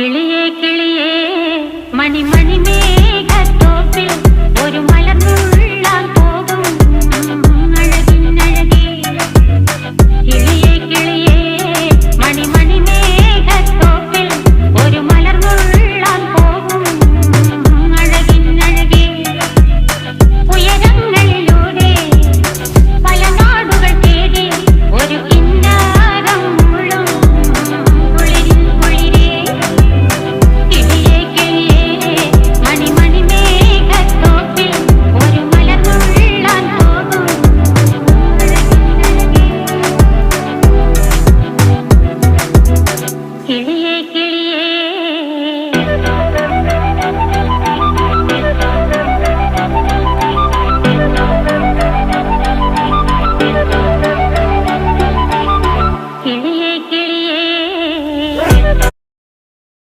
കിളിയേ കിളിയേ മണിമണി മേഘത്തോപ്പിൽ ഒരു മലർന്നുള്ളാൻ പോകും അഴകിനഴകേ. കിളിയേ കിളിയേ മണിമണി മേഘത്തോപ്പിൽ ഒരു മലർന്നുള്ളാൻ പോകും അഴകിനഴകേ. ഉയരങ്ങളിലൂടെ പല നാടുകൾ തേടി ഒരു കിന്നാരം മുള്ളും കുളിരിൻ കുളിരേ. കിളിയേ കിളിയേ മണിമണി മേഘത്തോപ്പിൽ ഒരു മലർന്നുള്ളാൻ പോകും അഴകിനഴകേ. കിളിയേ